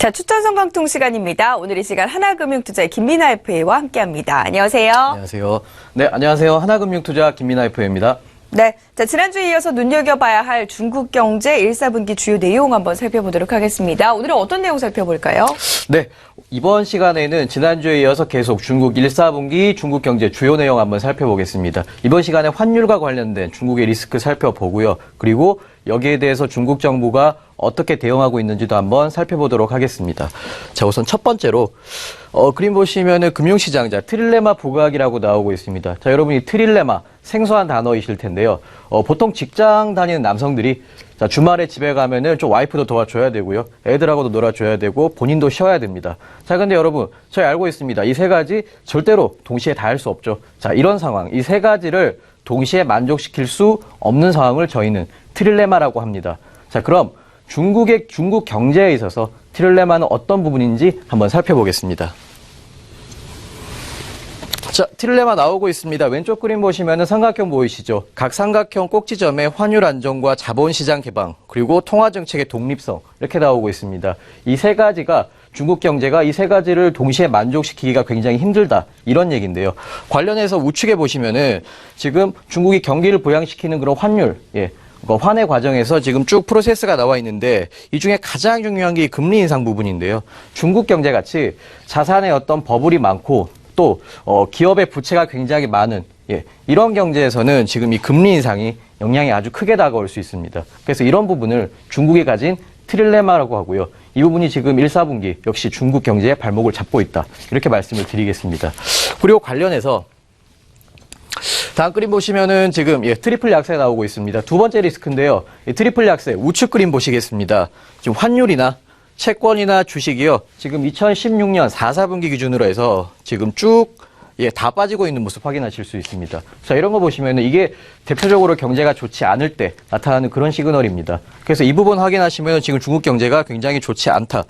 자, 추천 성광통 시간입니다. 오늘 이 시간 하나금융투자의 김민아 FA와 함께합니다. 안녕하세요. 안녕하세요. 네, 안녕하세요. 하나금융투자 김민아 FA입니다. 네, 자, 지난주에 이어서 눈여겨봐야 할 중국 경제 1, 4분기 주요 내용 한번 살펴보도록 하겠습니다. 오늘은 어떤 내용 살펴볼까요? 네, 이번 시간에는 지난주에 이어서 계속 중국 1, 4분기 중국 경제 주요 내용 한번 살펴보겠습니다. 이번 시간에 환율과 관련된 중국의 리스크 살펴보고요. 그리고 여기에 대해서 중국 정부가 어떻게 대응하고 있는지도 한번 살펴보도록 하겠습니다. 자, 우선 첫 번째로 그림 보시면은 금융시장자 트릴레마 부각이라고 나오고 있습니다. 자, 여러분 이 트릴레마 생소한 단어이실 텐데요. 보통 직장 다니는 남성들이 자, 주말에 집에 가면은 좀 와이프도 도와줘야 되고요. 애들하고도 놀아줘야 되고 본인도 쉬어야 됩니다. 자, 근데 여러분 저희 알고 있습니다. 이 세 가지 절대로 동시에 다 할 수 없죠. 자, 이런 상황, 이 세 가지를 동시에 만족시킬 수 없는 상황을 저희는 트릴레마라고 합니다. 자, 그럼 중국 경제에 있어서 트릴레마는 어떤 부분인지 한번 살펴보겠습니다. 자, 트릴레마 나오고 있습니다. 왼쪽 그림 보시면은 삼각형 보이시죠? 각 삼각형 꼭지점에 환율 안정과 자본시장 개방, 그리고 통화정책의 독립성 이렇게 나오고 있습니다. 이 세 가지가 중국 경제가 이 세 가지를 동시에 만족시키기가 굉장히 힘들다 이런 얘기인데요. 관련해서 우측에 보시면은 지금 중국이 경기를 부양시키는 그런 환율, 환의 과정에서 지금 쭉 프로세스가 나와 있는데 이 중에 가장 중요한 게 금리 인상 부분인데요. 중국 경제 같이 자산의 어떤 버블이 많고 또 기업의 부채가 굉장히 많은 이런 경제에서는 지금 이 금리 인상이 영향이 아주 크게 다가올 수 있습니다. 그래서 이런 부분을 중국이 가진 트릴레마라고 하고요. 이 부분이 지금 1, 4분기 역시 중국 경제의 발목을 잡고 있다. 이렇게 말씀을 드리겠습니다. 그리고 관련해서 다음 그림 보시면은 지금 트리플 약세 나오고 있습니다. 두 번째 리스크인데요. 트리플 약세 우측 그림 보시겠습니다. 지금 환율이나 채권이나 주식이요. 지금 2016년 4, 4분기 기준으로 해서 지금 쭉 다 빠지고 있는 모습 확인하실 수 있습니다. 자, 이런 거 보시면은 이게 대표적으로 경제가 좋지 않을 때 나타나는 그런 시그널입니다. 그래서 이 부분 확인하시면 지금 중국 경제가 굉장히 좋지 않다.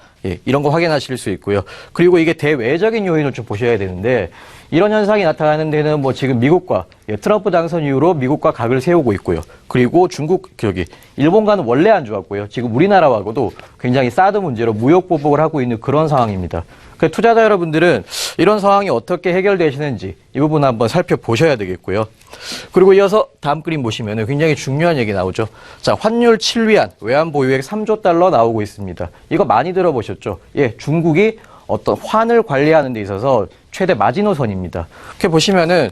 이런 거 확인하실 수 있고요. 그리고 이게 대외적인 요인을 좀 보셔야 되는데 이런 현상이 나타나는 데는 뭐 지금 미국과 트럼프 당선 이후로 미국과 각을 세우고 있고요. 그리고 일본과는 원래 안 좋았고요. 지금 우리나라하고도 굉장히 사드 문제로 무역 보복을 하고 있는 그런 상황입니다. 그래서 투자자 여러분들은 이런 상황이 어떻게 해결되시는지 이 부분 한번 살펴보셔야 되겠고요. 그리고 이어서 다음 그림 보시면 굉장히 중요한 얘기 나오죠. 자, 환율 7위안 외환 보유액 3조 달러 나오고 있습니다. 이거 많이 들어보셨죠? 중국이 어떤 환을 관리하는 데 있어서 최대 마지노선입니다. 이렇게 보시면은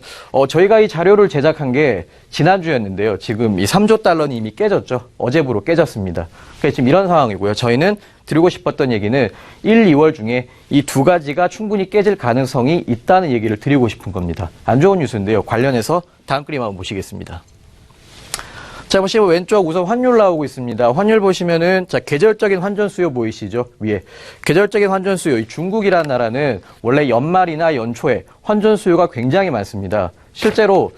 저희가 이 자료를 제작한 게 지난주였는데요. 지금 이 3조 달러는 이미 깨졌죠. 어제부로 깨졌습니다. 그래서 지금 이런 상황이고요. 저희는 드리고 싶었던 얘기는 1, 2월 중에 이 두 가지가 충분히 깨질 가능성이 있다는 얘기를 드리고 싶은 겁니다. 안 좋은 뉴스인데요. 관련해서 다음 그림 한번 보시겠습니다. 자, 보시면 왼쪽 우선 환율 나오고 있습니다. 환율 보시면은 자, 계절적인 환전 수요 보이시죠? 위에. 계절적인 환전 수요. 이 중국이라는 나라는 원래 연말이나 연초에 환전 수요가 굉장히 많습니다. 실제로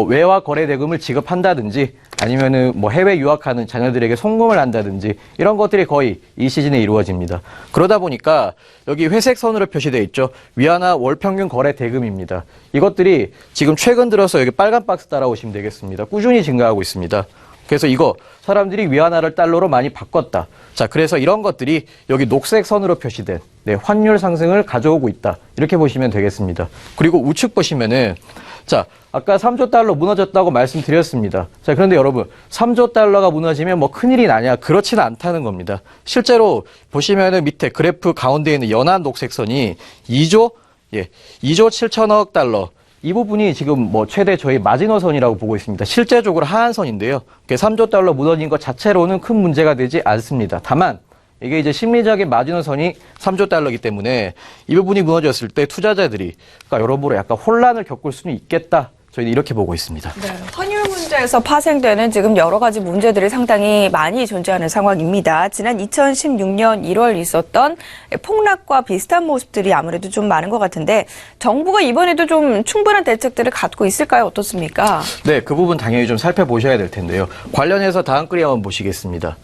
외화 거래 대금을 지급한다든지 아니면은 해외 유학하는 자녀들에게 송금을 한다든지 이런 것들이 거의 이 시즌에 이루어집니다. 그러다 보니까 여기 회색 선으로 표시되어 있죠. 위안화 월 평균 거래 대금입니다. 이것들이 지금 최근 들어서 여기 빨간 박스 따라오시면 되겠습니다. 꾸준히 증가하고 있습니다. 그래서 이거 사람들이 위안화를 달러로 많이 바꿨다. 자, 그래서 이런 것들이 여기 녹색 선으로 표시된 환율 상승을 가져오고 있다. 이렇게 보시면 되겠습니다. 그리고 우측 보시면은 자, 아까 3조 달러 무너졌다고 말씀드렸습니다. 자, 그런데 여러분 3조 달러가 무너지면 큰일이 나냐? 그렇지는 않다는 겁니다. 실제로 보시면은 밑에 그래프 가운데 있는 연한 녹색 선이 2조 7천억 달러. 이 부분이 지금 최대 저희 마지노선이라고 보고 있습니다. 실제적으로 하한선인데요. 3조 달러 무너진 것 자체로는 큰 문제가 되지 않습니다. 다만 이게 이제 심리적인 마지노선이 3조 달러이기 때문에 이 부분이 무너졌을 때 투자자들이 여러모로 약간 혼란을 겪을 수는 있겠다. 저희는 이렇게 보고 있습니다. 네, 환율 문제에서 파생되는 지금 여러 가지 문제들이 상당히 많이 존재하는 상황입니다. 지난 2016년 1월 있었던 폭락과 비슷한 모습들이 아무래도 좀 많은 것 같은데 정부가 이번에도 좀 충분한 대책들을 갖고 있을까요? 어떻습니까? 네, 그 부분 당연히 좀 살펴보셔야 될 텐데요. 관련해서 다음 그림 한번 보시겠습니다.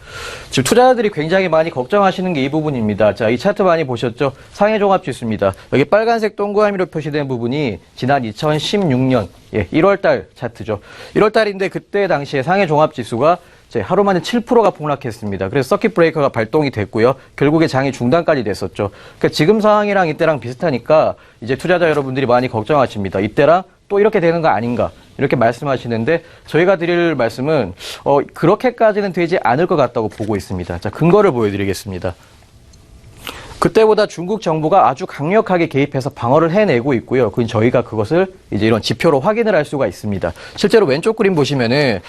지금 투자자들이 굉장히 많이 걱정하시는 게 이 부분입니다. 자, 이 차트 많이 보셨죠? 상해 종합 지수입니다. 여기 빨간색 동그라미로 표시된 부분이 지난 2016년 1월달 차트죠. 1월달인데 그때 당시에 상해 종합 지수가 하루 만에 7%가 폭락했습니다. 그래서 서킷 브레이커가 발동이 됐고요. 결국에 장이 중단까지 됐었죠. 그러니까 지금 상황이랑 이때랑 비슷하니까 이제 투자자 여러분들이 많이 걱정하십니다. 이때랑 또 이렇게 되는 거 아닌가 이렇게 말씀하시는데 저희가 드릴 말씀은 그렇게까지는 되지 않을 것 같다고 보고 있습니다. 자, 근거를 보여드리겠습니다. 그때보다 중국 정부가 아주 강력하게 개입해서 방어를 해내고 있고요. 저희가 그것을 이제 이런 지표로 확인을 할 수가 있습니다. 실제로 왼쪽 그림 보시면은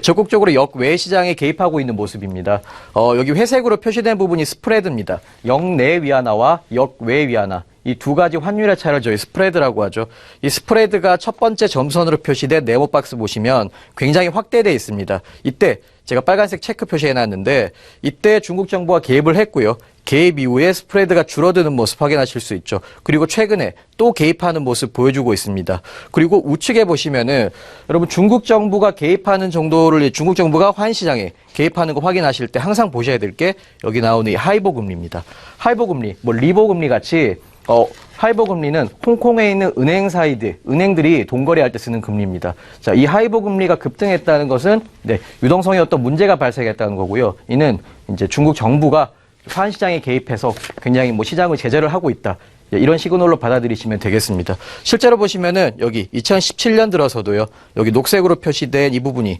적극적으로 역외 시장에 개입하고 있는 모습입니다. 여기 회색으로 표시된 부분이 스프레드입니다. 역내 위안화와 역외 위안화. 이 두 가지 환율의 차이를 저희 스프레드라고 하죠. 이 스프레드가 첫 번째 점선으로 표시된 네모 박스 보시면 굉장히 확대되어 있습니다. 이때 제가 빨간색 체크 표시해놨는데 이때 중국 정부가 개입을 했고요. 개입 이후에 스프레드가 줄어드는 모습 확인하실 수 있죠. 그리고 최근에 또 개입하는 모습 보여주고 있습니다. 그리고 우측에 보시면은 여러분 중국 정부가 개입하는 정도를 중국 정부가 환시장에 개입하는 거 확인하실 때 항상 보셔야 될 게 여기 나오는 이 하이보 금리입니다. 하이보 금리, 리보 금리 같이 하이보 금리는 홍콩에 있는 은행들이 돈거래할 때 쓰는 금리입니다. 자, 이 하이보 금리가 급등했다는 것은 유동성에 어떤 문제가 발생했다는 거고요. 이는 이제 중국 정부가 환시장에 개입해서 굉장히 시장을 제재를 하고 있다. 이런 시그널로 받아들이시면 되겠습니다. 실제로 보시면은 여기 2017년 들어서도요. 여기 녹색으로 표시된 이 부분이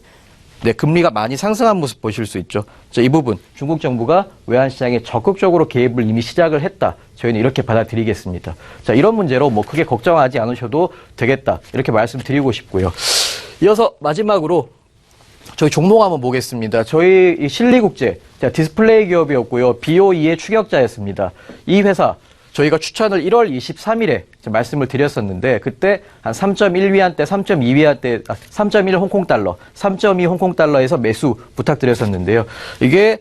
금리가 많이 상승한 모습 보실 수 있죠. 자, 이 부분 중국 정부가 외환시장에 적극적으로 개입을 이미 시작을 했다. 저희는 이렇게 받아들이겠습니다. 자, 이런 문제로 크게 걱정하지 않으셔도 되겠다. 이렇게 말씀드리고 싶고요. 이어서 마지막으로 저희 종목 한번 보겠습니다. 저희 이 실리국제 디스플레이 기업이었고요. BOE의 추격자였습니다. 이 회사 저희가 추천을 1월 23일에 말씀을 드렸었는데 그때 한 3.1위안대, 3.2위안대, 3.1 홍콩달러, 3.2 홍콩달러에서 매수 부탁드렸었는데요. 이게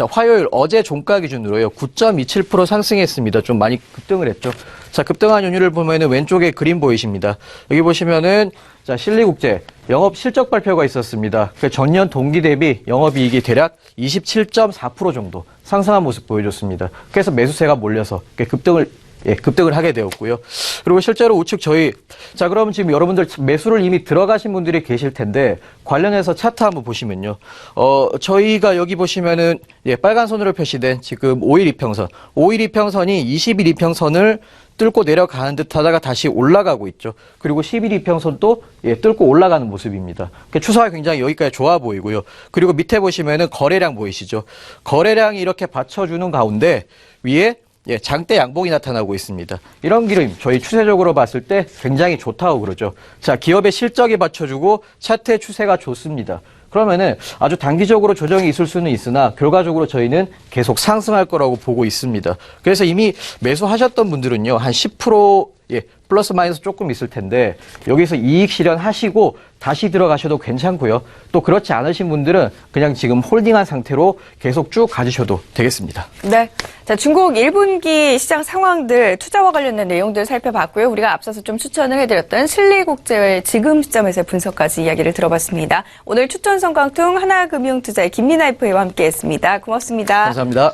화요일 어제 종가 기준으로요. 9.27% 상승했습니다. 좀 많이 급등을 했죠. 자, 급등한 이유를 보면은 왼쪽에 그림 보이십니다. 여기 보시면은 실리국제 영업 실적 발표가 있었습니다. 전년 동기 대비 영업이익이 대략 27.4% 정도 상승한 모습 보여줬습니다. 그래서 매수세가 몰려서 급등을 하게 되었고요. 그리고 실제로 우측 그러면 지금 여러분들 매수를 이미 들어가신 분들이 계실 텐데 관련해서 차트 한번 보시면요. 저희가 여기 보시면은 빨간 선으로 표시된 지금 5일 이평선, 5일 이평선이 20일 이평선을 뚫고 내려가는 듯 하다가 다시 올라가고 있죠. 그리고 10일 이평선도 뚫고 올라가는 모습입니다. 추세가 굉장히 여기까지 좋아 보이고요. 그리고 밑에 보시면은 거래량 보이시죠? 거래량이 이렇게 받쳐주는 가운데 위에 장대 양봉이 나타나고 있습니다. 이런 그림 저희 추세적으로 봤을 때 굉장히 좋다고 그러죠. 자, 기업의 실적이 받쳐주고 차트의 추세가 좋습니다. 그러면은 아주 단기적으로 조정이 있을 수는 있으나 결과적으로 저희는 계속 상승할 거라고 보고 있습니다. 그래서 이미 매수하셨던 분들은요, 한 10% 플러스 마이너스 조금 있을 텐데 여기서 이익 실현하시고 다시 들어가셔도 괜찮고요. 또 그렇지 않으신 분들은 그냥 지금 홀딩한 상태로 계속 쭉 가지셔도 되겠습니다. 네. 자, 중국 1분기 시장 상황들, 투자와 관련된 내용들 살펴봤고요. 우리가 앞서서 좀 추천을 해드렸던 실리국제의 지금 시점에서의 분석까지 이야기를 들어봤습니다. 오늘 추천 성광통 하나금융투자의 김민아 FA와 함께했습니다. 고맙습니다. 감사합니다.